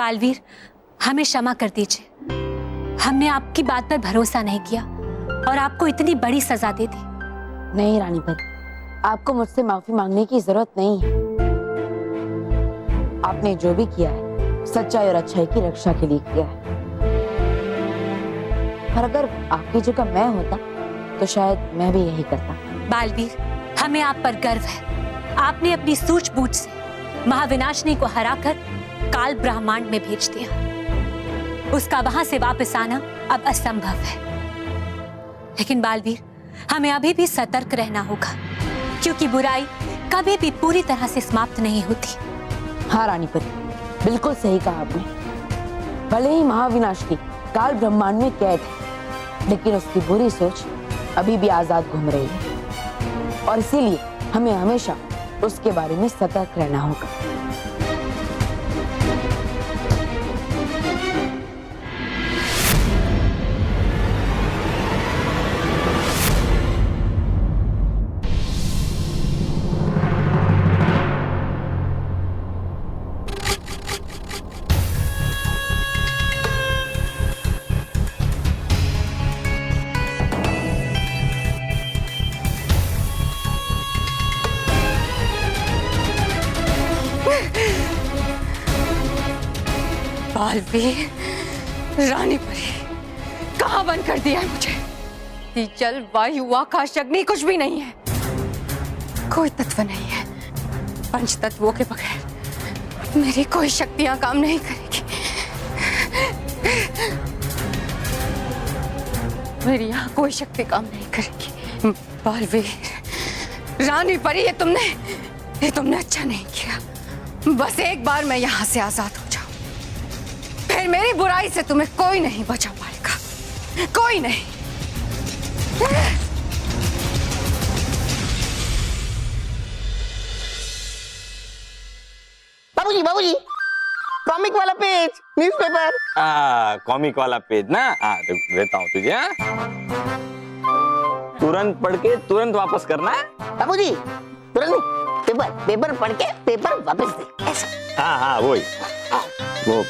बालवीर, हमें क्षमा कर दीजिए। हमने आपकी बात पर भरोसा नहीं किया और आपको इतनी बड़ी सजा दे दी। नहीं रानी परी, आपको मुझसे माफी मांगने की जरूरत नहीं है। आपने जो भी किया है सच्चाई और अच्छाई की रक्षा के लिए किया है। पर अगर आपकी जगह मैं होता तो शायद मैं भी यही करता। बालवीर, हमें आप पर गर्व है। आपने अपनी सूझबूझ से महाविनाशिनी को हराकर काल ब्रह्मांड में भेज दिया। उसका वहां से वापस आना अब असंभव है। लेकिन बालवीर, हमें अभी भी सतर्क रहना होगा, क्योंकि बुराई कभी भी पूरी तरह से समाप्त नहीं होती। हाँ रानी परी, बिल्कुल सही कहा आपने। भले ही महाविनाशिनी काल ब्रह्मांड में कैद है, लेकिन उसकी बुरी सोच अभी भी आजाद घूम रही है और इसीलिए हमें हमेशा उसके बारे में सतर्क रहना होगा। बालवीर, रानी परी, कहाँ बंद कर दिया है मुझे? ये जल, वायु, आकाश, अग्नि कुछ भी नहीं है। कोई तत्व नहीं है। पंच तत्वों के बगैर मेरी कोई शक्तियां काम नहीं करेगी। मेरी यहाँ कोई शक्ति काम नहीं करेगी। बालवीर, रानी परी, ये तुमने अच्छा नहीं किया। बस एक बार मैं यहाँ से आजाद हो जाऊं, फिर मेरी बुराई से तुम्हें कोई नहीं बचा पाएगा। कोई नहीं। बाबूजी, बाबूजी, कॉमिक वाला पेज, न्यूज़पेपर। कॉमिक वाला पेज ना? देता हूँ तुझे। तुरंत पढ़ के तुरंत वापस करना है। बाबूजी, तुरंत नहीं, पेपर पढ़ के पेपर वापस दे, ऐसा। हाँ, वही वो।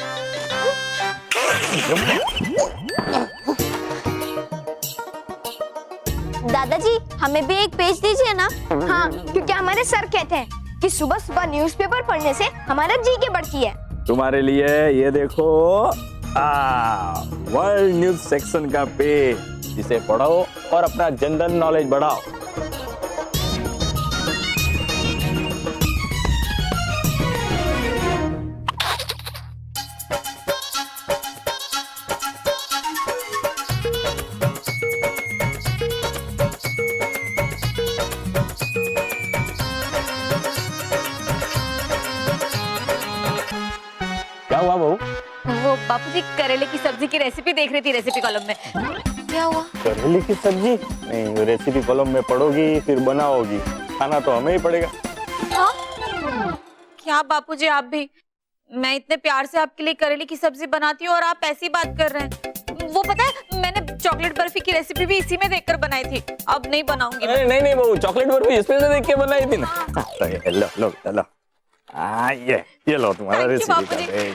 दादाजी, हमें भी एक पेज दीजिए ना। हाँ, क्योंकि हमारे सर कहते हैं कि सुबह सुबह न्यूज़पेपर पढ़ने से हमारा जीके बढ़ती है। तुम्हारे लिए ये देखो, वर्ल्ड न्यूज सेक्शन का पेज। इसे पढ़ो और अपना जनरल नॉलेज बढ़ाओ। क्या हुआ बहू? वो बापूजी करेले की सब्जी की रेसिपी देख रही थी रेसिपी कॉलम में। क्या हुआ? करेले की सब्जी? नहीं, रेसिपी कॉलम में पढ़ोगी फिर बनाओगी, खाना तो हमें ही पड़ेगा। क्या बापूजी, आप भी? मैं इतने प्यार से आपके लिए करेले की सब्जी बनाती हूँ और आप ऐसी बात कर रहे हैं। वो पता है, मैंने चॉकलेट बर्फी की रेसिपी भी इसी में देखकर बनाई थी। अब नहीं बनाऊंगी। नहीं बहू, चॉकलेट बर्फी इसमें से देख के बनाई थी ना। लो। ये लो तुम्हारा रेसिपी का पेज।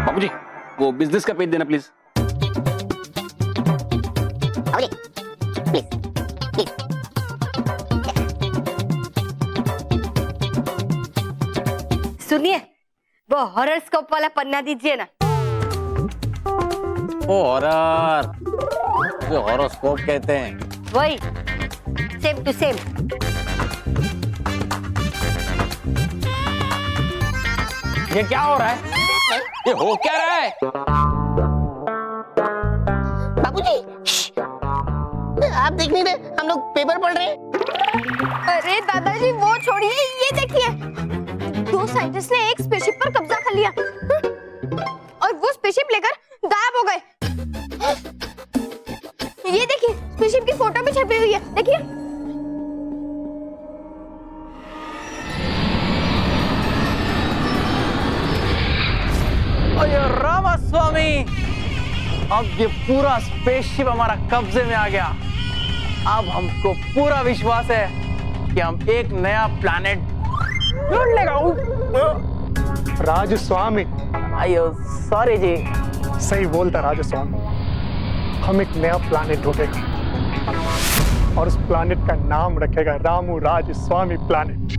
बाबूजी, वो बिजनेस का पेज देना प्लीज। बाबूजी, प्लीज, प्लीज। सुनिए, वो हॉरोस्कोप वाला पन्ना दीजिए ना। ओ हॉरर, जो हॉरोस्कोप कहते हैं। वही, सेम टू सेम। ये क्या हो रहा है? ये हो क्या रहा है? बाबूजी, आप देख नहीं रहे, हम लोग पेपर पढ़ रहे हैं। अरे दादाजी, वो छोड़िए, ये देखिए, 2 साइंटिस्ट ने एक स्पेसशिप पर कब्जा कर लिया और वो स्पेसशिप लेकर गायब हो गए। ये देखिए, स्पेसशिप की फोटो भी छपी हुई है, देखिए। अरे रामास्वामी, अब ये पूरा स्पेसशिप हमारा कब्जे में आ गया। अब हमको पूरा विश्वास है कि हम एक नया प्लैनेट ढूंढ लेगा। राजस्वामी, अयो सॉरी जी। सही बोलता राजस्वामी, हम एक नया प्लैनेट ढूंढेगा और उस प्लैनेट का नाम रखेगा रामू राजस्वामी प्लैनेट।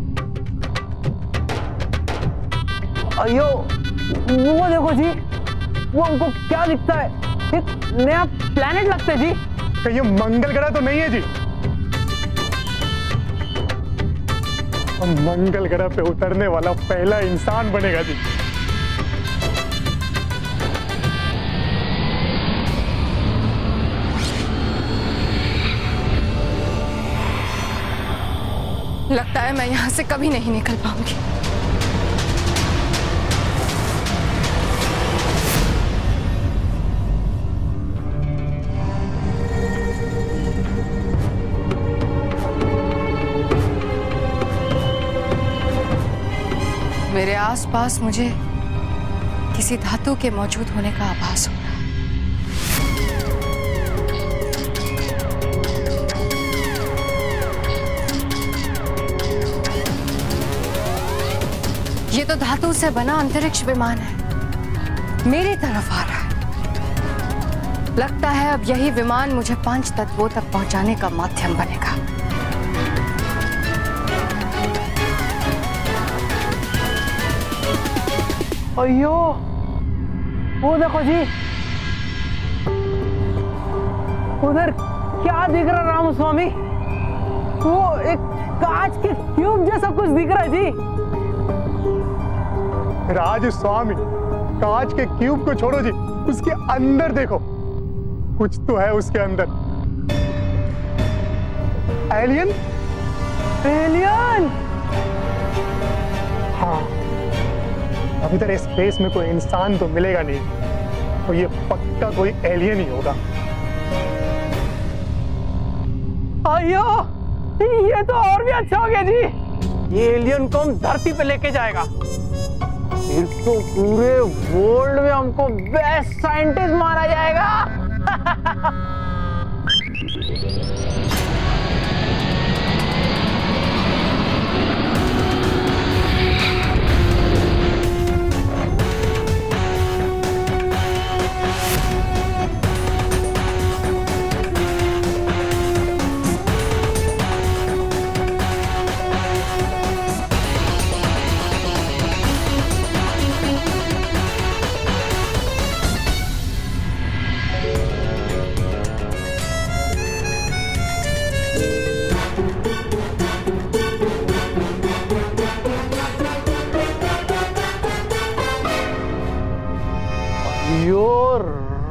अयो वो देखो जी, वो हमको क्या दिखता है? एक नया प्लैनेट लगता है जी। कहीं ये मंगल ग्रह तो नहीं है जी? हम मंगल ग्रह पे उतरने वाला पहला इंसान बनेगा जी। लगता है मैं यहाँ से कभी नहीं निकल पाऊंगी। मेरे आसपास मुझे किसी धातु के मौजूद होने का आभास हो रहा है। ये तो धातु से बना अंतरिक्ष विमान है, मेरी तरफ आ रहा है। लगता है अब यही विमान मुझे 5 तत्वों तक पहुंचाने का माध्यम बनेगा। अयो वो देखो जी, उधर क्या दिख रहा रामस्वामी? वो एक कांच के क्यूब जैसा कुछ दिख रहा है जी। राजस्वामी, कांच के क्यूब को छोड़ो जी, उसके अंदर देखो, कुछ तो है उसके अंदर। एलियन? एलियन? हाँ, अब इधर स्पेस में कोई इंसान तो मिलेगा नहीं, तो ये पक्का कोई एलियन ही होगा। अयो ये तो और भी अच्छा हो गया जी। ये एलियन को हम धरती पे लेके जाएगा, फिर तो पूरे वर्ल्ड में हमको बेस्ट साइंटिस्ट माना जाएगा।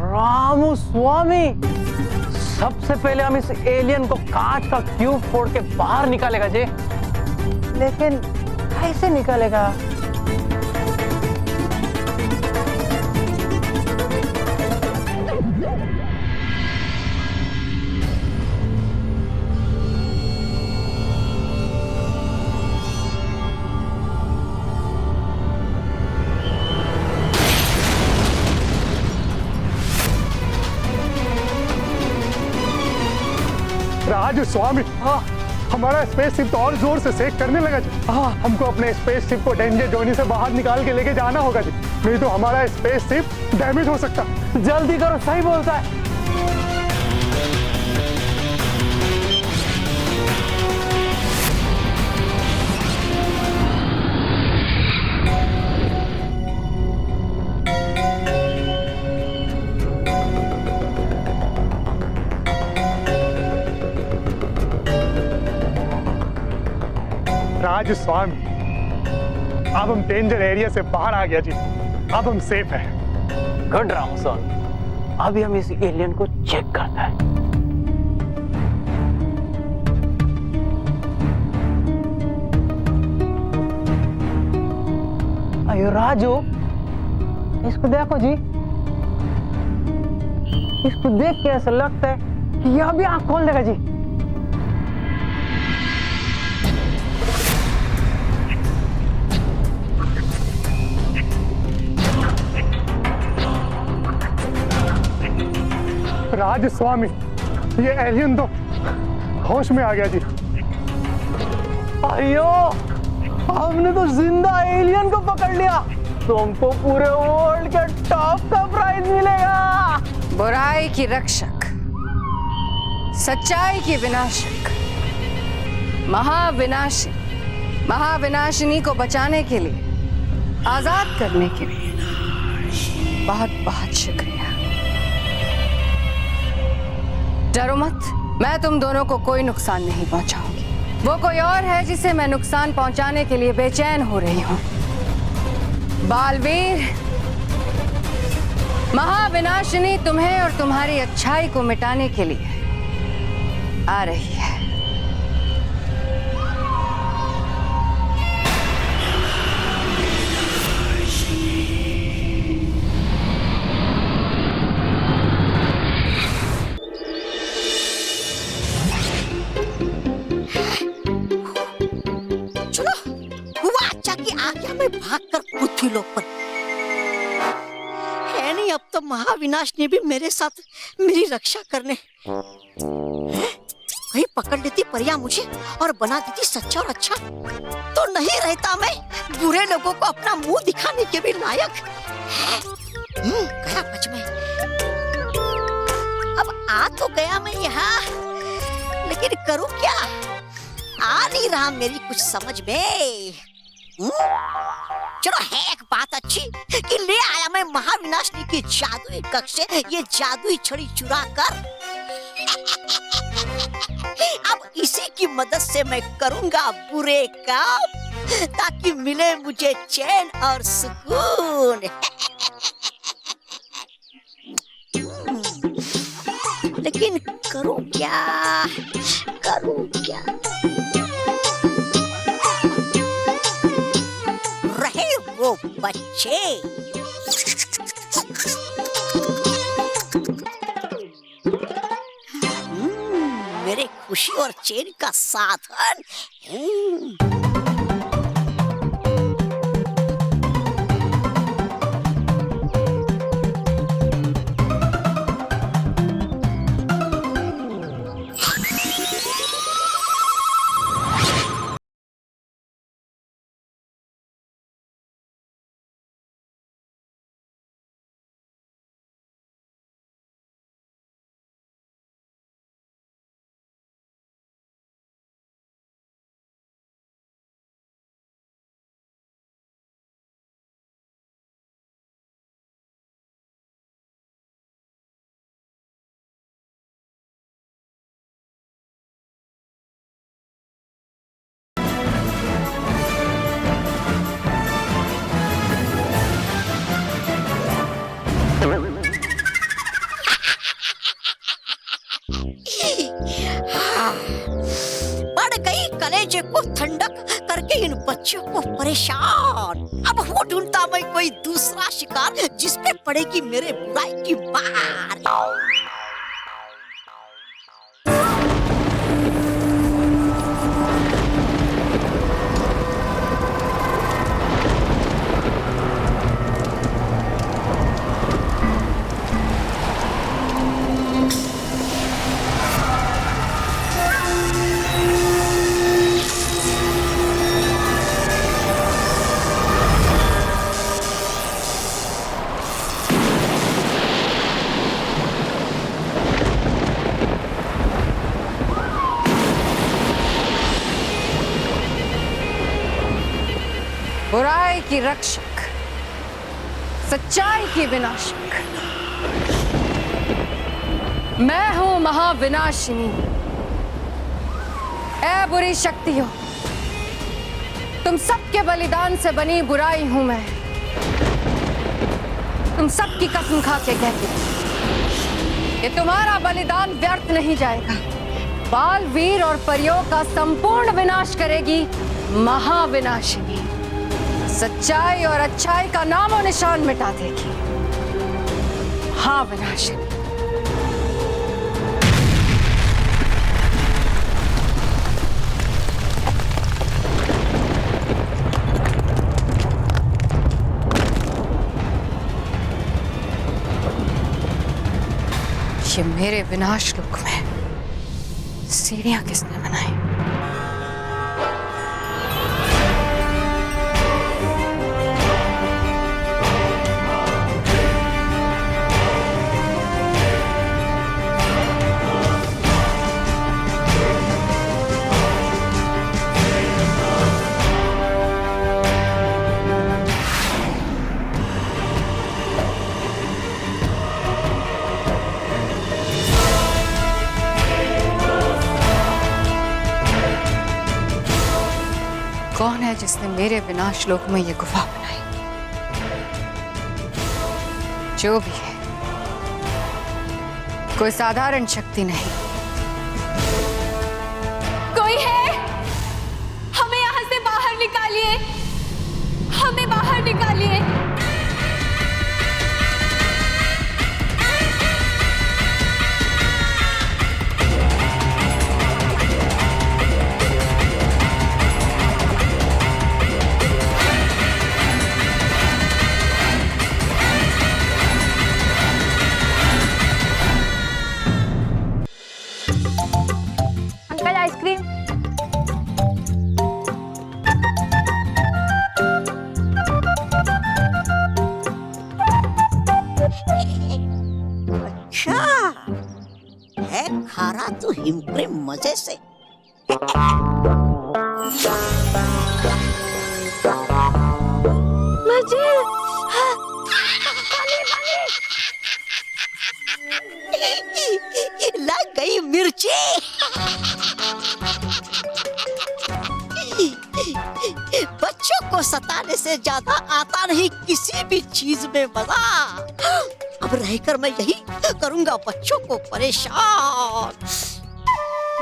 रामस्वामी, सबसे पहले हम इस एलियन को कांच का क्यूब फोड़ के बाहर निकालेगा जी, लेकिन कैसे निकालेगा? राजस्वामी, हमारा स्पेसशिप तो और जोर से सेक करने लगा जी। हमको अपने स्पेसशिप को डेंजर जोनी से बाहर निकाल के लेके जाना होगा जी, नहीं तो हमारा स्पेसशिप डैमेज हो सकता। जल्दी करो, सही बोलता है। राजस्वामी, अब हम डेंजर एरिया से बाहर आ गया जी, अब हम सेफ हैं। गुड रामस्वामी, अभी हम इस एलियन को चेक करते हैं। अयो राजू, इसको देखो जी, इसको देख के ऐसा लगता है कि यह भी आंख खोल देगा जी। राजस्वामी, ये एलियन तो होश में आ गया जी। अयो, हमने तो जिंदा एलियन को पकड़ लिया, तो हमको पूरे वर्ल्ड के टॉप का प्राइज मिलेगा। बुराई की रक्षक, सच्चाई की विनाशक, महाविनाशी, महाविनाशिनी को बचाने के लिए, आजाद करने के लिए बहुत बहुत शुक्रिया। डरो मत, मैं तुम दोनों को कोई नुकसान नहीं पहुंचाऊंगी। वो कोई और है जिसे मैं नुकसान पहुंचाने के लिए बेचैन हो रही हूं। बालवीर, महाविनाशिनी तुम्हें और तुम्हारी अच्छाई को मिटाने के लिए आ रही है। चलो, हुआ अच्छा कि आ गया मैं भागकर पृथ्वी लोक पर। है नहीं, अब तो महाविनाश ने भी मेरे साथ मेरी रक्षा करने। कहीं पकड़ लेती परियां मुझे और बना देती सच्चा और अच्छा, तो नहीं रहता मैं बुरे लोगों को अपना मुंह दिखाने के भी लायक। गया बच में। अब आ तो गया मैं यहाँ, लेकिन करूं क्या? आ नहीं रहा मेरी कुछ समझ में। चलो, है एक बात अच्छी कि ले आया मैं महाविनाशिनी की जादुई कक्ष से ये जादुई छड़ी चुरा कर। अब इसी की मदद से मैं करूंगा बुरे काम, ताकि मिले मुझे चैन और सुकून। लेकिन करूं क्या, करूं क्या? रहे वो बच्चे, मेरे खुशी और चैन का साधन। बढ़ गई कलेजे को ठंडक करके इन बच्चों को परेशान। अब वो ढूंढता मैं कोई दूसरा शिकार जिस पे पड़ेगी मेरे बुराई की मार। बुराई की रक्षक, सच्चाई की विनाशक, मैं हूं महाविनाशिनी। ऐ बुरी शक्तियों, तुम सबके बलिदान से बनी बुराई हूं मैं। तुम सबकी कसम खा के कहती हूं कि तुम्हारा बलिदान व्यर्थ नहीं जाएगा। बालवीर और परियों का संपूर्ण विनाश करेगी महाविनाशिनी। सच्चाई और अच्छाई का नामो निशान मिटा देगी। हाँ विनाशिनी। ये मेरे विनाश लोक में सीढ़ियां किसने बनाई? कौन है जिसने मेरे विनाश लोक में ये गुफा बनाई? जो भी है, कोई साधारण शक्ति नहीं। कोई है? हमें यहाँ से बाहर निकालिए, हमें बाहर निकालिए। Uncle ice cream. अच्छा है खारा तो हिमक्रीम मजे से। मजे। लग गई मिर्ची। बच्चों को सताने से ज्यादा आता नहीं किसी भी चीज में मजा। अब रहकर मैं यही करूंगा बच्चों को परेशान।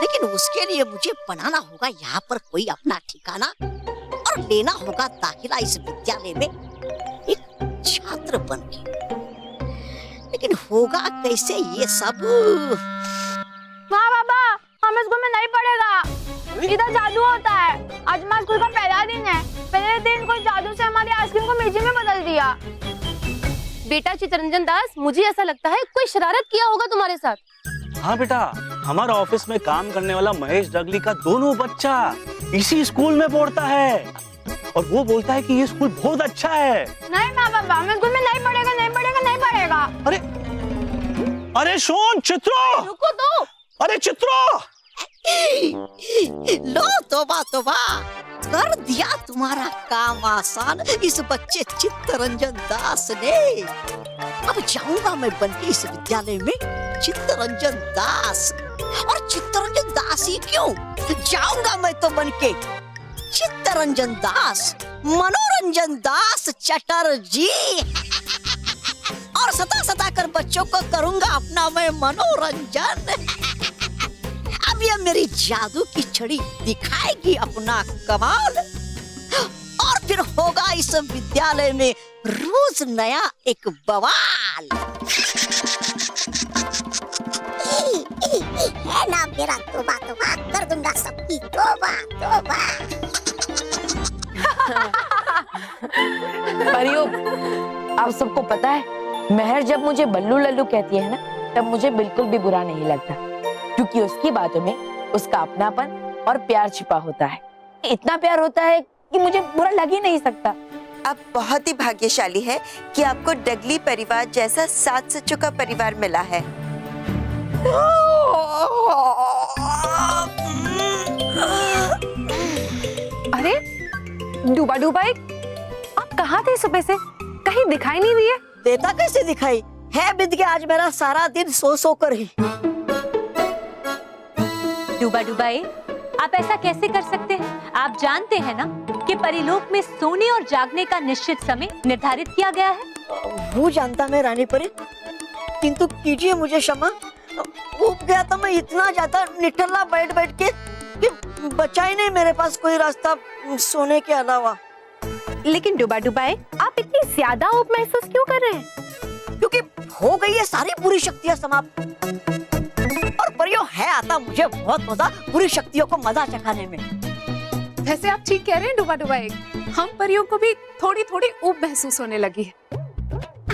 लेकिन उसके लिए मुझे बनाना होगा यहाँ पर कोई अपना ठिकाना और लेना होगा दाखिला इस विद्यालय में एक छात्र बनके। लेकिन होगा कैसे ये सब? हाँ बाबा, हमें स्कूल में नहीं पड़ेगा। इधर जादू होता है। आज हमारे स्कूल का पहला दिन है। पहले दिन कोई जादू से हमारी आइसक्रीम को मिर्ची में बदल दिया। बेटा चितरंजन दास, मुझे ऐसा लगता है कोई शरारत किया होगा तुम्हारे साथ। हाँ बेटा, हमारा ऑफिस में काम करने वाला महेश डगली का दोनों बच्चा इसी स्कूल में पढ़ता है और वो बोलता है कि ये स्कूल बहुत अच्छा है। नहीं माँ बाबा, हमें स्कूल में नहीं पड़ेगा, नहीं पड़ेगा, नहीं पड़ेगा। अरे अरे सुन चित्रो, रुको तो। अरे चित्रो, लो तोबा तोबा, कर दिया तुम्हारा काम आसान इस बच्चे चित्तरंजन दास ने। अब जाऊंगा मैं बनके इस विद्यालय में चित्तरंजन दास। और चित्तरंजन दास ही क्यों, जाऊंगा मैं तो बनके चित्तरंजन दास, मनोरंजन दास चटर्जी। और सता सता कर बच्चों को करूंगा अपना मैं मनोरंजन। अब ये मेरी जादू की छड़ी दिखाएगी अपना कमाल और फिर होगा इस विद्यालय में रोज नया एक बवाल। है ना मेरा तोबा तोबा, कर दूंगा सबकी तोबा तोबा। परियों, आप सबको पता है, मेहर जब मुझे बल्लू लल्लू कहती है ना, तब मुझे बिल्कुल भी बुरा नहीं लगता, क्योंकि उसकी बातों में उसका अपनापन और प्यार छिपा होता है। इतना प्यार होता है कि मुझे बुरा लग ही नहीं सकता। आप बहुत ही भाग्यशाली है कि आपको डगली परिवार जैसा सात सच्चों का परिवार मिला है। अरे डूबा डूबा, आप कहाँ थे सुबह से? कहीं दिखाई नहीं दिए। देता कैसे दिखाई है बिद के, आज मेरा सारा दिन सो सो कर ही। डूबा डूबाए, आप ऐसा कैसे कर सकते हैं? आप जानते हैं ना कि परिलोक में सोने और जागने का निश्चित समय निर्धारित किया गया है। वो जानता मैं रानी परी, किंतु कीजिए मुझे क्षमा। ऊब गया था मैं इतना ज्यादा निठल्ला बैठ बैठ के कि बचा ही नहीं मेरे पास कोई रास्ता सोने के अलावा। लेकिन डूबा डूबाए, आप इतनी ज्यादा ऊब महसूस क्यों कर रहे हैं? क्योंकि हो गई है सारी बुरी शक्तियां समाप्त। और परियों है आता मुझे बहुत मजा बुरी शक्तियों को मजा चखाने में। वैसे आप ठीक कह रहे हैं डूबा डूबाए, हम परियों को भी थोड़ी थोड़ी ऊब महसूस होने लगी है।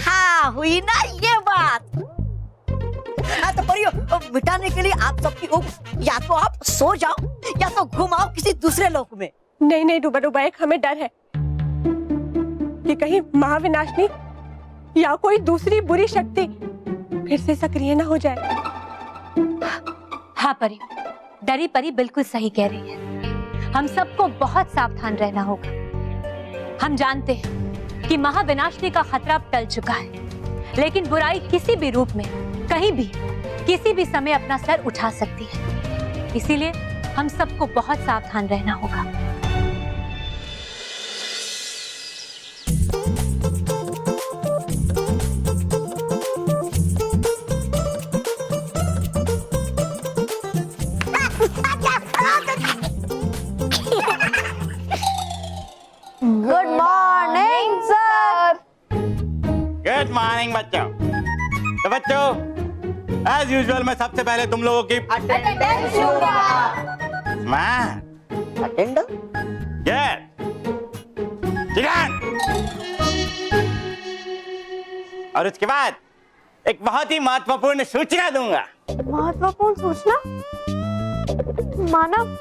हाँ हुई ना ये बात। तो परियों मिटाने के लिए आप सबकी ऊँग या तो आप सो जाओ या तो घुमाओ किसी दूसरे लोक में। नहीं नहीं डूबा डूबा एक हमें डर है कि कहीं महाविनाशनी या कोई दूसरी बुरी शक्ति फिर से सक्रिय ना हो जाए। हाँ परी, डरी परी बिल्कुल सही कह रही है। हम सबको बहुत सावधान रहना होगा। हम जानते हैं कि महाविनाशनी का खतरा अब टल चुका है, लेकिन बुराई किसी भी रूप में कहीं भी किसी भी समय अपना सर उठा सकती है। इसीलिए हम सबको बहुत सावधान रहना होगा। Good morning sir. Good morning बच्चों। तो बच्चों, एज यूजुअल मैं सबसे पहले तुम लोगों की अटेंडेंस लूंगा। Smart attender yes chicken. और उसके बाद एक बहुत ही महत्वपूर्ण सूचना दूंगा। महत्वपूर्ण सूचना? मानव,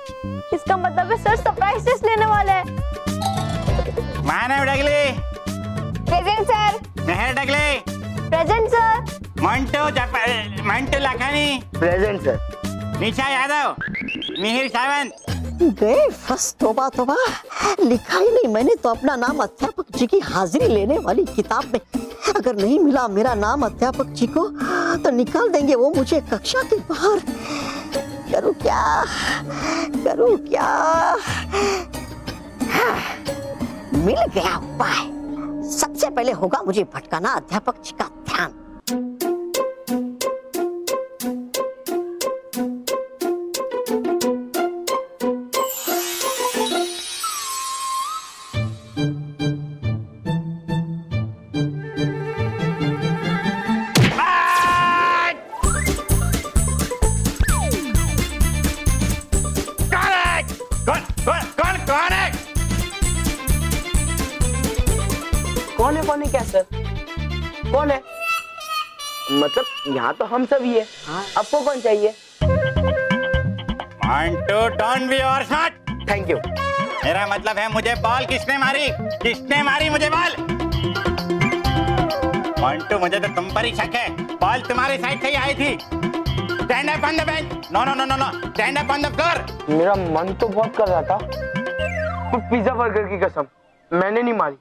इसका मतलब है सर सरप्राइज टेस्ट लेने वाले हैं। Manav Dagli present sir. Mehar Dagli present sir. Mantu Lakhani present sir. Nisha Yadav, Mihir Sawant. गए फर्स्ट। तोबा तोबा, लिखा ही नहीं मैंने तो अपना नाम अध्यापक जी की हाजिरी लेने वाली किताब में। अगर नहीं मिला मेरा नाम अध्यापक जी को तो निकाल देंगे वो मुझे कक्षा के बाहर। करूं क्या, करूं क्या? मिल गया उपाय। सबसे पहले होगा मुझे भटकाना अध्यापक जी का ध्यान। कौन है क्या सर? कौन है? मतलब यहाँ तो हम सभी है। आपको कौन चाहिए? Mantu don't be over smart. Thank you. मेरा मतलब है मुझे बॉल किसने मारी? किसने मारी मुझे बॉल? मंटू मुझे तो तुम पर ही शक है। बॉल तुम्हारी साइड से ही आई थी। Stand up on the bench. No no no no no, stand up on the floor. मेरा मन तो बहुत कर रहा था, पर पिज्जा बर्गर की कसम मैंने नहीं मारी।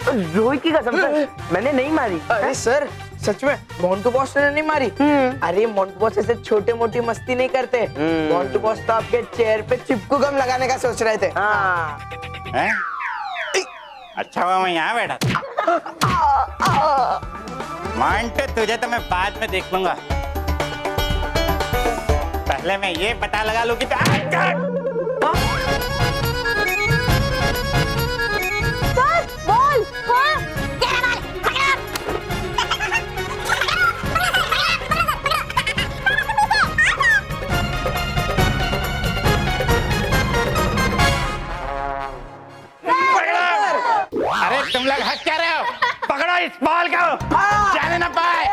रोहित की कसम सर, मैंने नहीं मारी। अरे सर सच में मोंटू बॉस ने नहीं मारी। अरे मोंटू बॉस ऐसे छोटे मोटी मस्ती नहीं करते। मोंटू बॉस तो आपके चेयर पे चिपकू गम लगाने का सोच रहे थे। हैं? अच्छा हुआ मैं यहाँ बैठा था। मंटू तुझे तो मैं बाद में देख लूंगा। पहले मैं ये पता लगा लूं कि बॉल। अरे तुम लोग हंस क्या रहे हो? पकड़ो इस बॉल को, जाने ना पाए।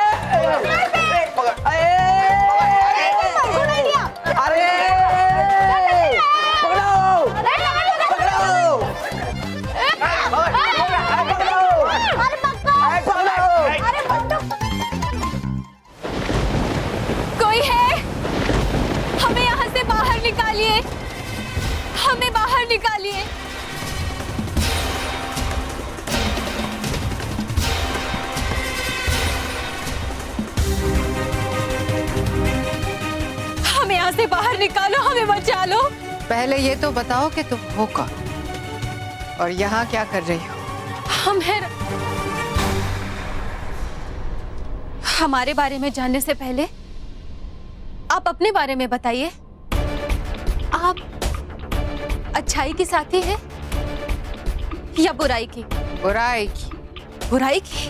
कोई है? हमें यहाँ से बाहर निकालिए, हमें बाहर निकालिए। हमें यहाँ से बाहर निकालो, हमें बचा लो। पहले ये तो बताओ कि तुम हो कौन और यहाँ क्या कर रही हो? हमारे बारे में जानने से पहले आप अपने बारे में बताइए। आप अच्छाई की साथी हैं या बुराई की? बुराई की। बुराई की?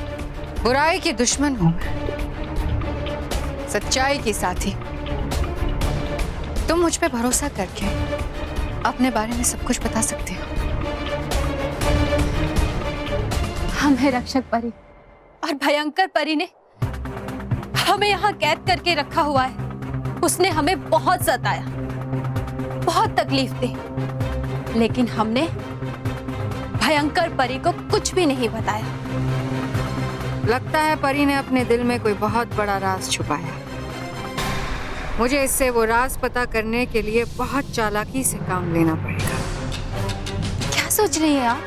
बुराई की दुश्मन हूं मैं, सच्चाई की साथी। तुम मुझ पे भरोसा करके अपने बारे में सब कुछ बता सकते हो। हम है रक्षक परी और भयंकर परी ने हमें यहाँ कैद करके रखा हुआ है। उसने हमें बहुत सताया, बहुत तकलीफ दी, लेकिन हमने भयंकर परी को कुछ भी नहीं बताया। लगता है परी ने अपने दिल में कोई बहुत बड़ा राज छुपाया। मुझे इससे वो राज पता करने के लिए बहुत चालाकी से काम लेना पड़ेगा। क्या सोच रही हैं आप?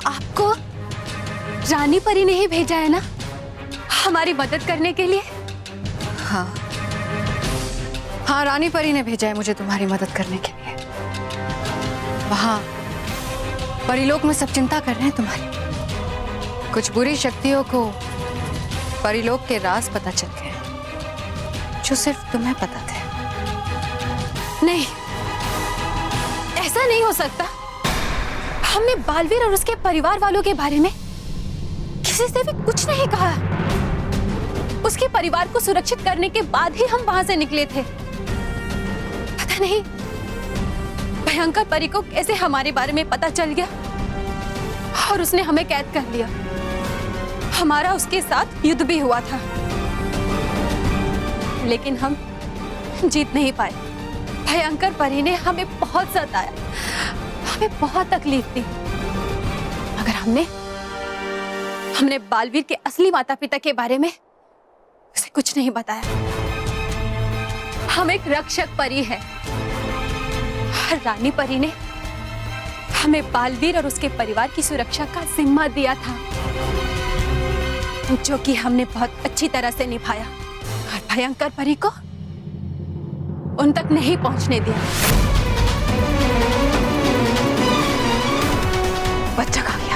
आपको रानी परी ने ही भेजा है ना हमारी मदद करने के लिए? हाँ हाँ, रानी परी ने भेजा है मुझे तुम्हारी मदद करने के लिए। वहाँ परिलोक में सब चिंता कर रहे हैं तुम्हारी। कुछ बुरी शक्तियों को परिलोक के राज पता चल गए जो सिर्फ तुम्हें पता थे। नहीं, ऐसा नहीं हो सकता। हमने बालवीर और उसके परिवार वालों के बारे में किसी से भी कुछ नहीं कहा। उसके परिवार को सुरक्षित करने के बाद ही हम वहां से निकले थे। पता नहीं भयंकर परी को कैसे हमारे बारे में पता चल गया और उसने हमें कैद कर लिया। हमारा उसके साथ युद्ध भी हुआ था, लेकिन हम जीत नहीं पाए। भयंकर परी ने हमें बहुत सताया, हमें बहुत तकलीफ दी, मगर हमने बालवीर के असली माता पिता के बारे में उसे कुछ नहीं बताया। हम एक रक्षक परी है। रानी परी ने हमें बालवीर और उसके परिवार की सुरक्षा का जिम्मा दिया था, जो कि हमने बहुत अच्छी तरह से निभाया और भयंकर परी को उन तक नहीं पहुंचने दिया। बच्चा कहाँ गया?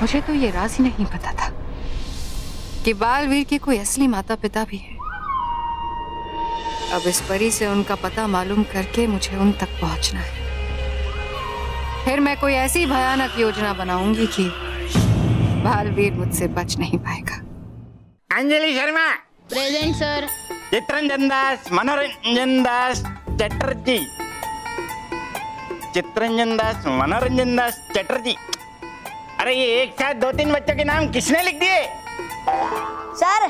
मुझे तो ये राज ही नहीं पता था कि बालवीर के कोई असली माता पिता भी है। अब इस परी से उनका पता मालूम करके मुझे उन तक पहुंचना है। फिर मैं कोई ऐसी भयानक योजना बनाऊंगी कि बालवीर मुझसे बच नहीं पाएगा। Anjali Sharma present sir. चित्रंजन दास, मनोरंजन दास चटर्जी। चित्रंजन दास, मनोरंजन दास चटर्जी। अरे ये एक साथ 2-3 बच्चों के नाम किसने लिख दिए? सर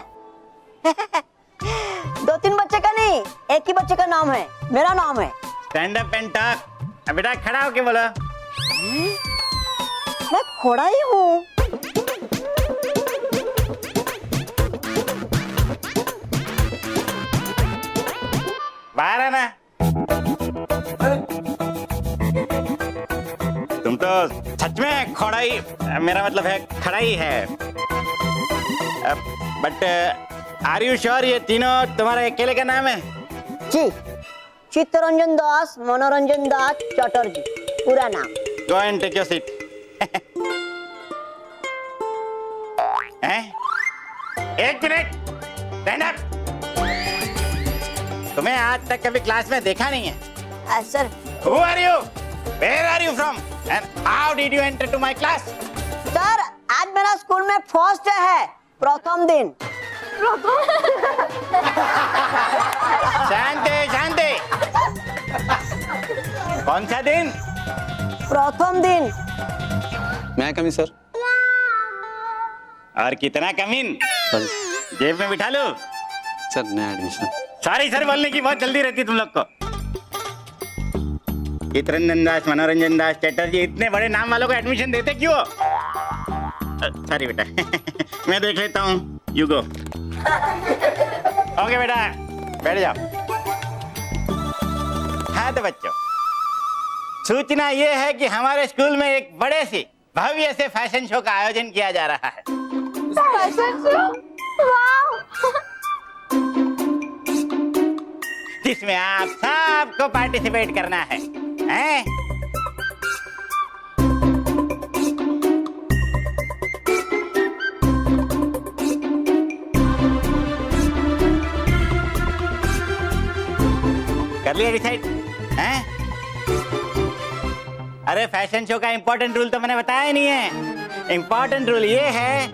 2-3 बच्चे का नहीं, एक ही बच्चे का नाम है। मेरा नाम है। Stand up and talk. बेटा खड़ा होके बोलो। मैं खोड़ा ही हूँ। बाहर आना। तुम तो सच में खोड़ा ही, मेरा मतलब है खड़ा ही है। बट आर यू श्योर ये तीनों तुम्हारे अकेले का नाम है? जी, चित्तरंजन दास, मनोरंजन दास चटर्जी, पूरा नाम। Go and take your seat. एक मिनट, स्टैंड अप। तुम्हें आज तक कभी क्लास में देखा नहीं है? Sir. Who are you? Where are you from? And how did you enter to my class? Sir आज मेरा स्कूल में फर्स्ट डे है, प्रथम दिन। शांति शांति। कौन सा दिन? प्रथम दिन। मैं कमी सर। और कितना कमीन? जेब में बिठा लो। सर नया एडमिशन। सॉरी सर बोलने की बहुत जल्दी रहती तुम लोग को। चित्रंजन दास, मनोरंजन दास चटर्जी, इतने बड़े नाम वालों को एडमिशन देते क्यों? सॉरी बेटा। मैं देख लेता हूँ। You go. ओके बेटा, बैठ जाओ। हाँ तो बच्चों, सूचना ये है कि हमारे स्कूल में एक बड़े से भव्य से फैशन शो का आयोजन किया जा रहा है। Fashion show? वाह! जिसमें आप सबको पार्टिसिपेट करना है, हैं? कर लिया डिसाइड? हैं? अरे फैशन शो का इंपॉर्टेंट रूल तो मैंने बताया ही नहीं है। इंपॉर्टेंट रूल ये है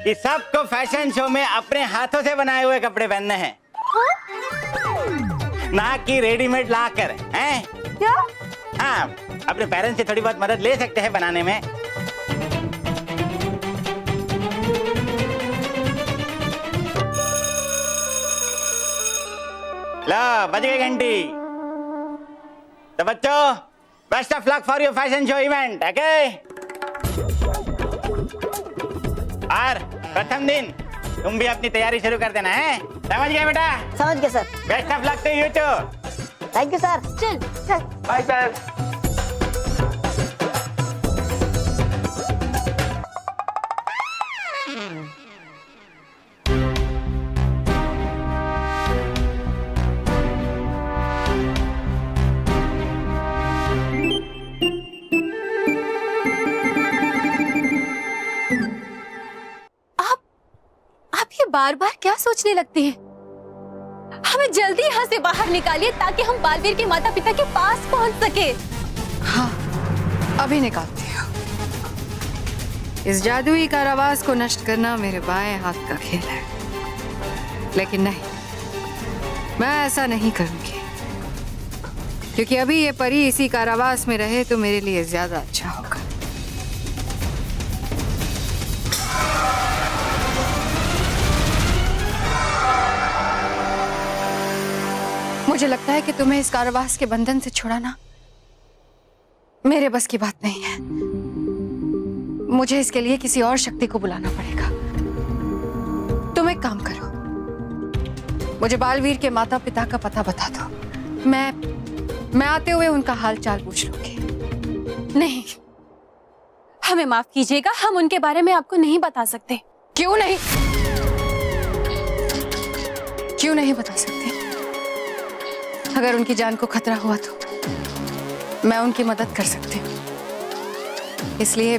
कि सबको फैशन शो में अपने हाथों से बनाए हुए कपड़े पहनने हैं, ना कि रेडीमेड लाकर। हैं? क्या? हाँ, अपने पेरेंट्स से थोड़ी बहुत मदद ले सकते हैं बनाने में। लो बज गई घंटी। तो बच्चों, best of luck for your fashion show event, okay? और प्रथम दिन तुम भी अपनी तैयारी शुरू कर देना है, समझ गए बेटा? समझ गए sir. Best of luck to you too. Thank you sir. चल बाय सर। आप ये बार बार क्या सोचने लगती हैं? हमें जल्दी यहाँ से बाहर निकालिए ताकि हम बालवीर के माता पिता के पास पहुँच सके। हाँ, अभी निकालती हूँ। इस जादुई कारावास को नष्ट करना मेरे बाएं हाथ का खेल है, लेकिन नहीं, मैं ऐसा नहीं करूंगी, क्योंकि अभी ये परी इसी कारावास में रहे तो मेरे लिए ज्यादा अच्छा होगा। मुझे लगता है कि तुम्हें इस कारावास के बंधन से छुड़ाना मेरे बस की बात नहीं है। मुझे इसके लिए किसी और शक्ति को बुलाना पड़ेगा। तुम एक काम करो, मुझे बालवीर के माता पिता का पता बता दो। मैं आते हुए उनका हाल चाल पूछ लूंगी। नहीं, हमें माफ कीजिएगा, हम उनके बारे में आपको नहीं बता सकते। क्यों नहीं? क्यों नहीं बता सकते? अगर उनकी जान को खतरा हुआ तो मैं उनकी मदद कर सकती हूँ, इसलिए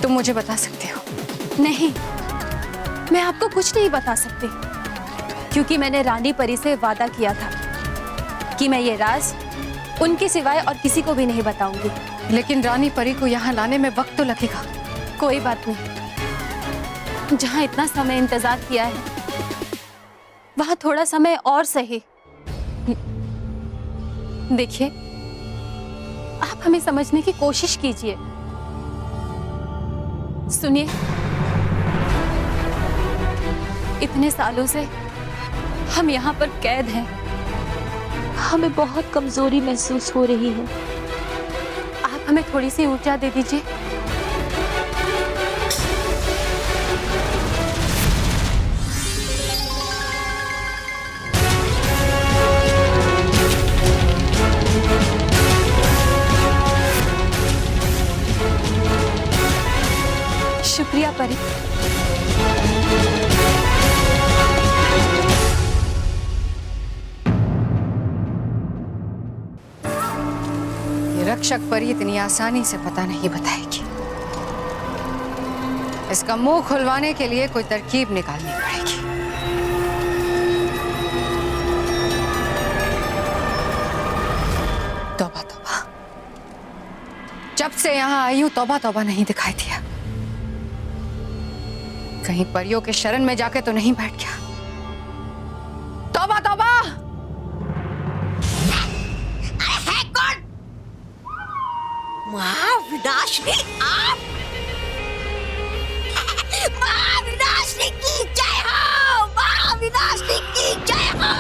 तुम मुझे बता सकते हो। नहीं, मैं आपको कुछ नहीं बता सकती, क्योंकि मैंने रानी परी से वादा किया था कि मैं ये राज उनके सिवाय और किसी को भी नहीं बताऊंगी। लेकिन रानी परी को यहाँ लाने में वक्त तो लगेगा। कोई बात नहीं, जहाँ इतना समय इंतजार किया है वहाँ थोड़ा समय और सही। देखिए, आप हमें समझने की कोशिश कीजिए। सुनिए, इतने सालों से हम यहाँ पर कैद हैं। हमें बहुत कमजोरी महसूस हो रही है। आप हमें थोड़ी सी ऊर्जा दे दीजिए। शुक्रिया परी। ये रक्षक परी इतनी आसानी से पता नहीं बताएगी। इसका मुंह खुलवाने के लिए कोई तरकीब निकालनी पड़ेगी। तौबा तौबा, जब से यहाँ आई हूं तौबा तौबा नहीं दिखाई दिया। कहीं परियों के शरण में जाके तो नहीं बैठ गया। तौबा तौबा। है कौन? महाविनाशिनी आप? महाविनाशिनी की जय हो! महाविनाशिनी की जय हो!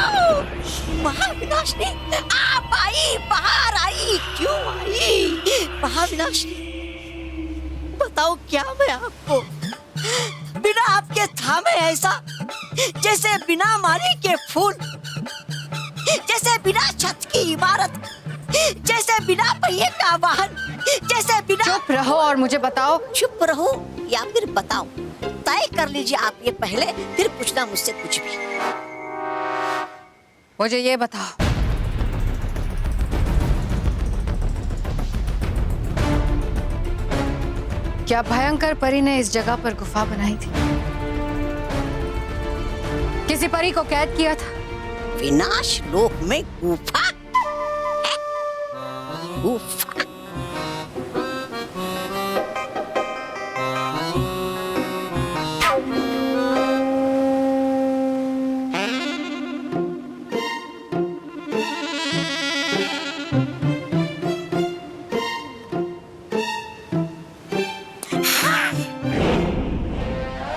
महाविनाशिनी आप आई, बाहर आई, क्यों आई? महाविनाशिनी, बताओ क्या मैं आपको बिना आपके थामे ऐसा, जैसे बिना माली के फूल, जैसे बिना छत की इमारत, जैसे बिना पहिए का वाहन, जैसे बिना। चुप रहो और मुझे बताओ। चुप रहो या फिर बताओ, तय कर लीजिए आप ये पहले, फिर पूछना मुझसे कुछ भी। मुझे ये बताओ, क्या भयंकर परी ने इस जगह पर गुफा बनाई थी? किसी परी को कैद किया था? विनाश लोक में गुफा? गुफा।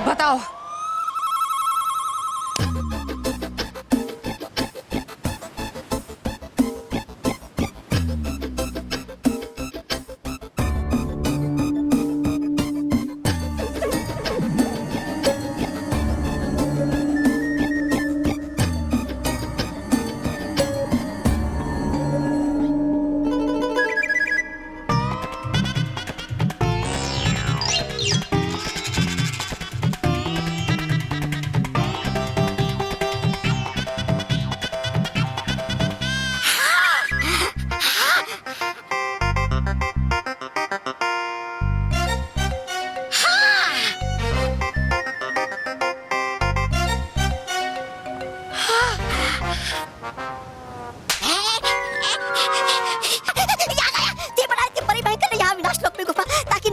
बताओ,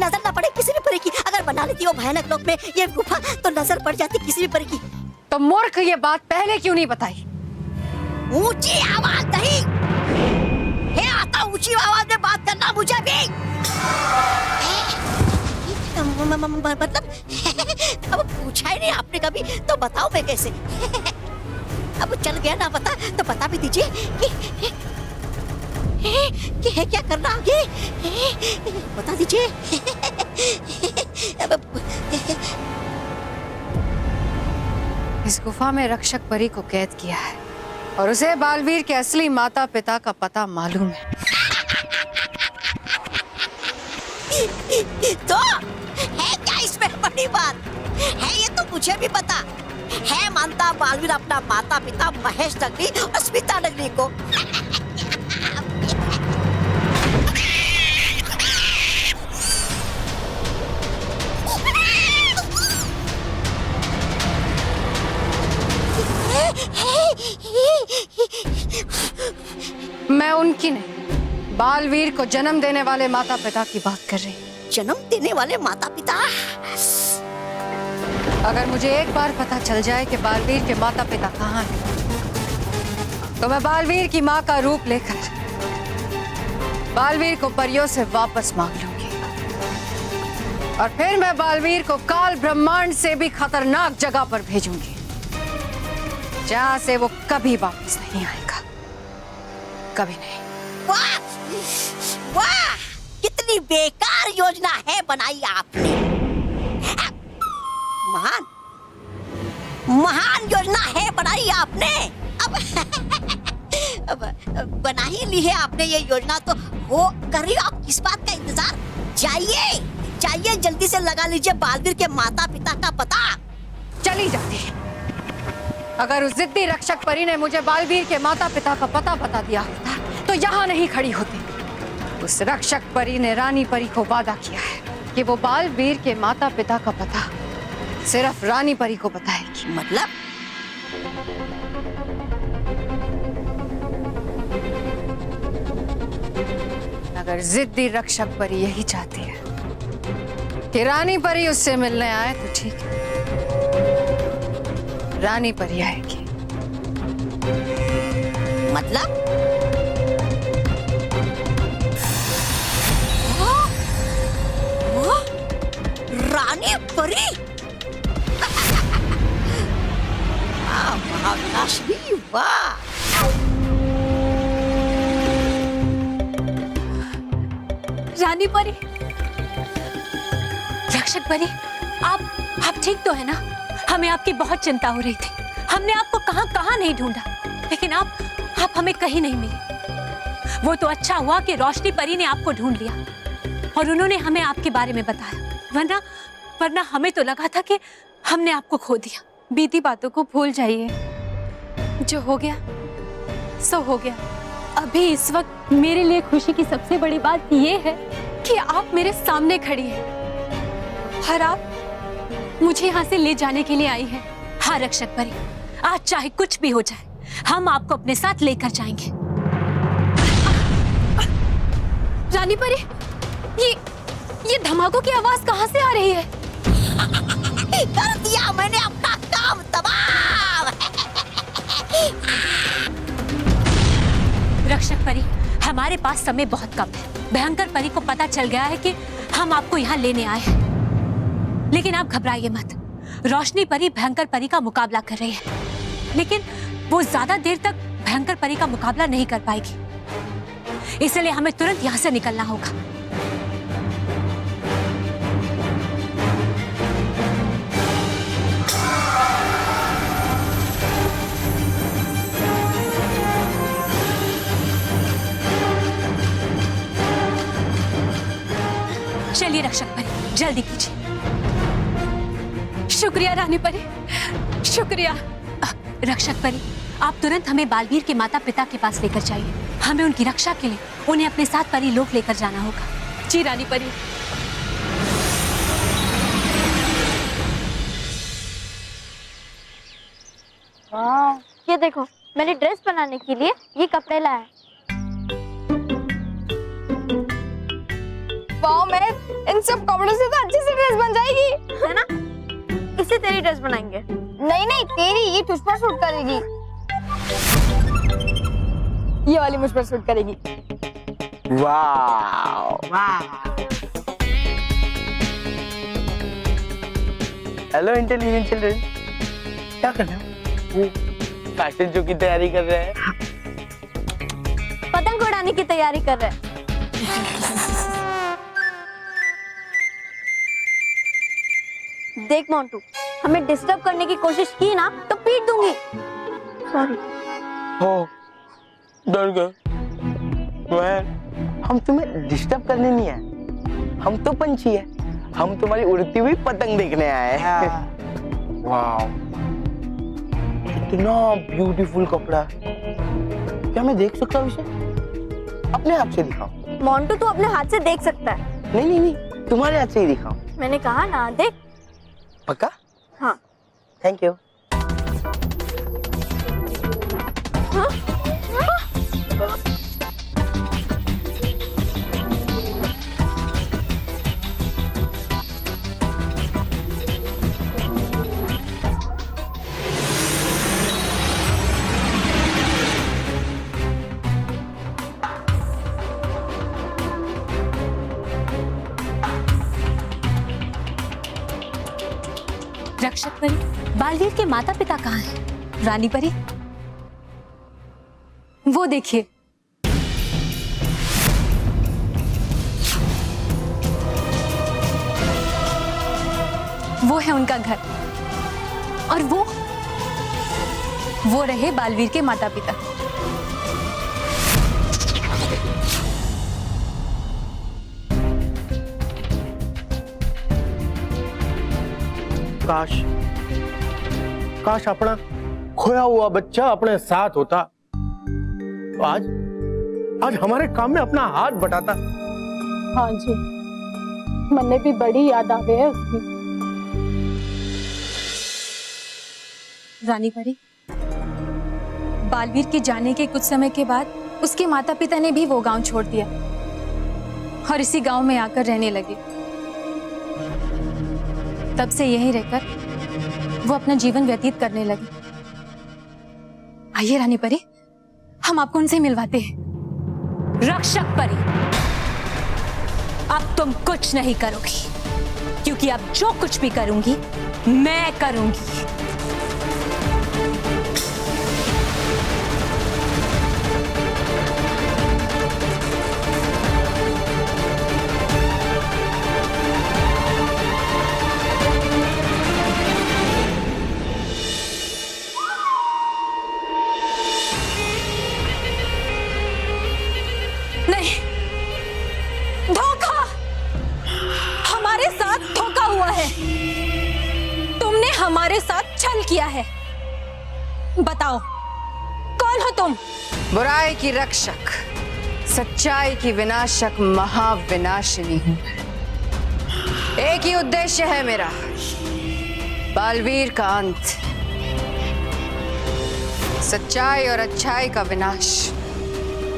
नजर न पड़े किसी भी परी की। अगर बना लेती हो भयानक लोक में ये गुफा तो नजर पड़ जाती किसी भी परी की। तो मूर्ख ये बात पहले क्यों नहीं बताई? ऊंची आवाज नहीं है, आता ऊंची आवाज में बात करना मुझे भी। मतलब अब पूछा ही नहीं आपने कभी, तो बताओ मैं कैसे। अब चल गया ना पता, तो बता भी दीजिए कि है क्या करना आगे, बता दीजिए। इस गुफा में रक्षक परी को कैद किया है और उसे बालवीर के असली माता पिता का पता मालूम है। तो है क्या इसमें बड़ी बात है? ये तो मुझे भी पता है। मानता बालवीर अपना माता पिता महेश डगली और स्मिता डगली को। मैं उनकी नहीं, बालवीर को जन्म देने वाले माता पिता की बात कर रही हूँ। जन्म देने वाले माता पिता? अगर मुझे एक बार पता चल जाए कि बालवीर के माता पिता कहाँ हैं, तो मैं बालवीर की माँ का रूप लेकर बालवीर को परियों से वापस मांग लूंगी और फिर मैं बालवीर को काल ब्रह्मांड से भी खतरनाक जगह पर भेजूंगी, जहां से वो कभी वापस नहीं आएगा, कभी नहीं। वाह वाह, कितनी बेकार योजना है बनाई आपने। महान महान योजना है बनाई आपने। अब बना ही ली है आपने ये योजना, तो हो कर रही हो आप किस बात का इंतजार? जाइए जल्दी से लगा लीजिए बालवीर के माता पिता का पता। चली जाती है। अगर उस जिद्दी रक्षक परी ने मुझे बालवीर के माता पिता का पता बता दिया होता तो यहाँ नहीं खड़ी होती। उस रक्षक परी ने रानी परी को वादा किया है कि वो बालवीर के माता पिता का पता सिर्फ रानी परी को बताएगी। मतलब? अगर जिद्दी रक्षक परी यही चाहती है कि रानी परी उससे मिलने आए तो ठीक है, रानी परी आएगी। मतलब? रानी परी? महाविनाशिनी, वाह। रानी परी, रक्षक परी, आप ठीक तो है ना? हमें आपकी बहुत चिंता हो रही थी। हमने आपको कहां नहीं ढूंढा, लेकिन आप हमें कहीं नहीं मिले। वो तो अच्छा हुआ कि रोशनी परी ने आपको ढूंढ लिया और उन्होंने हमें आपके बारे में बताया, वरना हमें तो लगा था कि हमने आपको खो दिया। बीती बातों को भूल जाइए, जो हो गया सो हो गया। अभी इस वक्त मेरे लिए खुशी की सबसे बड़ी बात ये है कि आप मेरे सामने खड़ी हैं और आप मुझे यहाँ से ले जाने के लिए आई हैं। हाँ रक्षक परी, आज चाहे कुछ भी हो जाए, हम आपको अपने साथ लेकर जाएंगे। रानी परी, ये धमाकों की आवाज कहाँ से आ रही है? कर दिया मैंने अपना काम तमाम। रक्षक परी, हमारे पास समय बहुत कम है। भयंकर परी को पता चल गया है कि हम आपको यहाँ लेने आए हैं, लेकिन आप घबराइए मत। रोशनी परी भयंकर परी का मुकाबला कर रही है, लेकिन वो ज्यादा देर तक भयंकर परी का मुकाबला नहीं कर पाएगी, इसलिए हमें तुरंत यहाँ से निकलना होगा। चलिए रक्षक परी, जल्दी कीजिए। शुक्रिया रानी परी, शुक्रिया। रक्षक परी, आप तुरंत हमें बालवीर के माता पिता के पास लेकर जाइए। हमें उनकी रक्षा के लिए उन्हें अपने साथ परी लोक लेकर जाना होगा। जी रानी परी। ये देखो, मैंने ड्रेस बनाने के लिए ये कपड़े लाया। वाह, मैं इन सब कपड़ों से तो अच्छे से ड्रेस बन जाएगी, है ना? इससे तेरी ड्रेस बनाएंगे। नहीं नहीं, तेरी ये तुझ पर सूट करेगी। ये वाली मुझ पर सूट करेगी। वाह वाह। हेलो इंटेलिजेंट चिल्ड्रन, क्या कर रहे हो? फैशन शो की तैयारी कर रहे हैं। पतंग उड़ाने की तैयारी कर रहे हैं। देख मोंटू, हमें डिस्टर्ब करने की कोशिश की ना तो पीट दूंगी। सॉरी। हो, डर गए। हम तुम्हें डिस्टर्ब करने नहीं आए, हम तो पंछी है, हम तुम्हारी उड़ती हुई पतंग देखने आए हैं। वाह, कितना ब्यूटीफुल कपड़ा। क्या मैं देख सकता हूँ इसे? अपने हाथ से दिखाओ। मोंटू, तू अपने हाथ से देख सकता है। नहीं नहीं नहीं, तुम्हारे हाथ से ही दिखाओ। मैंने कहा ना, देख। पक्का? हाँ। Thank you. रक्षक परी, बालवीर के माता पिता कहाँ हैं? रानी परी, वो देखिए। वो है उनका घर, और वो रहे बालवीर के माता पिता। काश अपना खोया हुआ बच्चा अपने साथ होता, तो आज हमारे काम में अपना हाथ बटाता। हाँ जी, मन्ने भी बड़ी याद आ गई है उसकी। रानी परी, बालवीर के जाने के कुछ समय के बाद उसके माता पिता ने भी वो गांव छोड़ दिया और इसी गांव में आकर रहने लगे। तब से यहीं रहकर वो अपना जीवन व्यतीत करने लगे। आइए रानी परी, हम आपको उनसे मिलवाते हैं। रक्षक परी, अब तुम कुछ नहीं करोगी, क्योंकि अब जो कुछ भी करूंगी मैं करूंगी। नहीं, धोखा! हमारे साथ धोखा हुआ है। तुमने हमारे साथ छल किया है। बताओ, कौन हो तुम? बुराई की रक्षक, सच्चाई की विनाशक महाविनाशिनी हूं। एक ही उद्देश्य है मेरा, बालवीर का अंत, सच्चाई और अच्छाई का विनाश,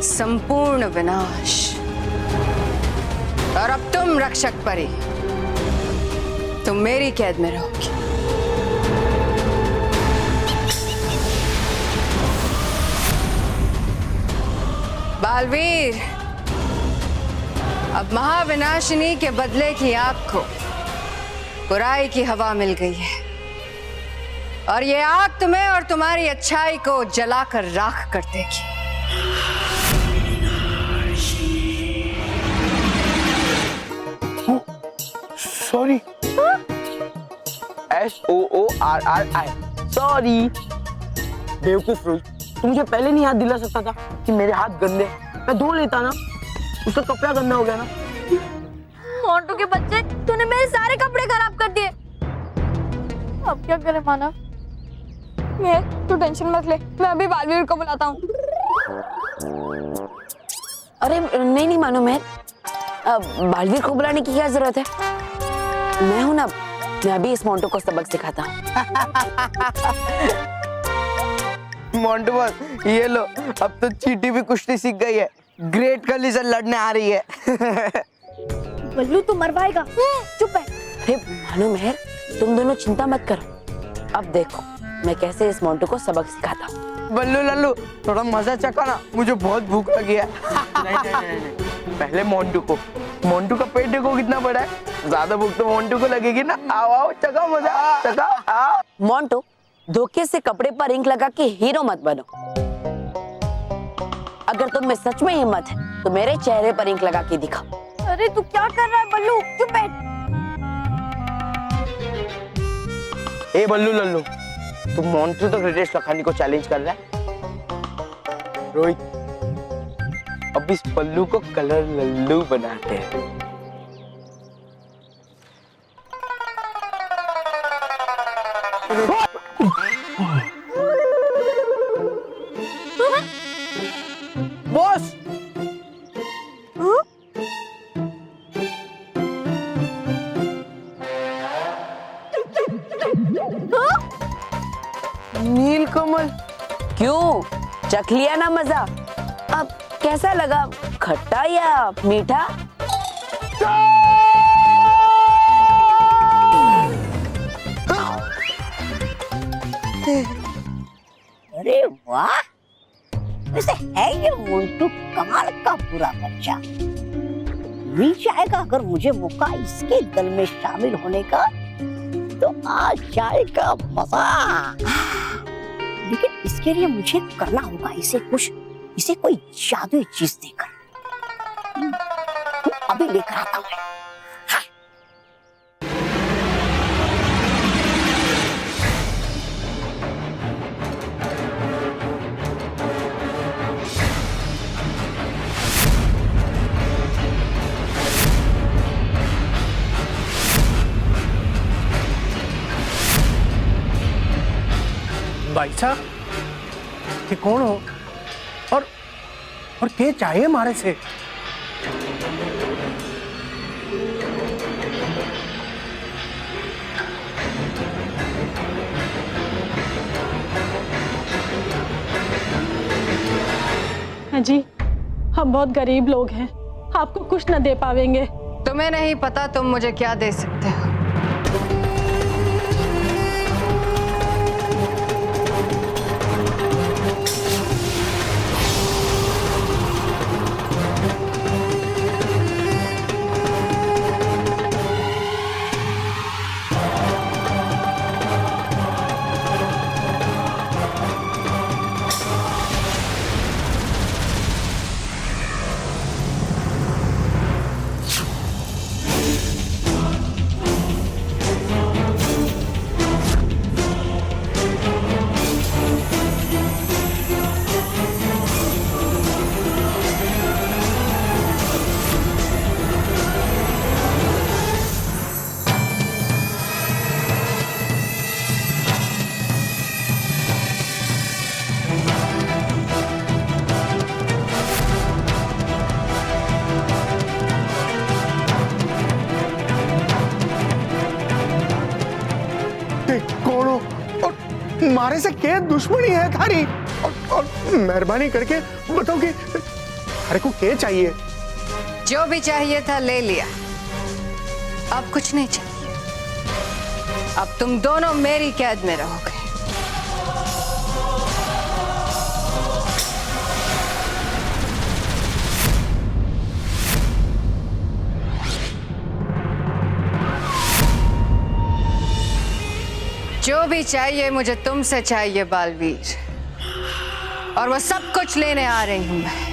संपूर्ण विनाश। और अब तुम रक्षक परी, तुम मेरी कैद में रहोगी। बालवीर, अब महाविनाशिनी के बदले की आग को बुराई की हवा मिल गई है, और ये आग तुम्हें और तुम्हारी अच्छाई को जलाकर राख कर देगी। Sorry, SOORRI, sorry. बेवकूफ रोहित, तू मुझे पहले नहीं याद दिला सकता था कि मेरे हाथ गंदे, मैं धो लेता ना, उसका कपड़ा गंदा हो गया ना। मोंटू के बच्चे, तूने मेरे सारे कपड़े खराब कर दिए। अब क्या करे मानव? तू टेंशन मत ले, मैं अभी बालवीर को बुलाता हूँ। अरे नहीं मानो मैं, बालवीर को बुलाने की क्या जरूरत है? मैं हूं ना, मैं अभी इस मोंटू को सबक सिखाता हूँ। मोंटू बस, ये लो, अब तो चींटी भी कुश्ती सीख गई है, ग्रेट कली से लड़ने आ रही है। बल्लू तू मरवाएगा, चुप है। अरे मानो मेहर, तुम दोनों चिंता मत करो, अब देखो मैं कैसे इस मोंटू को सबक सिखाता हूँ। बल्लू लल्लू, थोड़ा मजा चखा ना, मुझे बहुत भूख लगी है। नहीं, पहले मोंटू को, मोंटू का पेट देखो कितना बड़ा है, ज्यादा भूख तो मोंटू को लगेगी ना। आओ आओ, चखा मजा, चखा। आओ मोंटू, धोखे से कपड़े पर इंक लगा के हीरो मत बनो। अगर तुम में सच में हिम्मत है तो मेरे चेहरे पर इंक लगा के दिखाओ। अरे तू क्या कर रहा है बल्लू, चुप बैठ। ए बल्लू लल्लू, तुम मोंटू तो ग्रेटेस्ट लखानी को चैलेंज कर रहा है। रोहित, अब इस पल्लू को कलर लल्लू बनाते हैं। बॉस, नीलकमल। क्यों, चख लिया ना मजा? अब कैसा लगा, खट्टा या मीठा? अरे वाह, वैसे है ये मोंटू कमाल का बुरा बच्चा। मिल जाएगा अगर मुझे मौका इसके दल में शामिल होने का तो आ जाएगा मजा। लेकिन इसके लिए मुझे करना होगा इसे कोई जादुई चीज देकर। अभी लेकर आता हूँ। भाई साहब, ये कौन हो और क्या चाहिए हमारे से? जी, हम बहुत गरीब लोग हैं, आपको कुछ न दे पावेंगे। तुम्हें नहीं पता तुम मुझे क्या दे सकते हो। मारे से क्या दुश्मनी है थारी? और मेहरबानी करके बताओ कि अरे को क्या चाहिए? जो भी चाहिए था ले लिया, अब कुछ नहीं चाहिए। अब तुम दोनों मेरी कैद में रहोगे। जो भी चाहिए मुझे तुमसे चाहिए बालवीर, और वो सब कुछ लेने आ रही हूं मैं।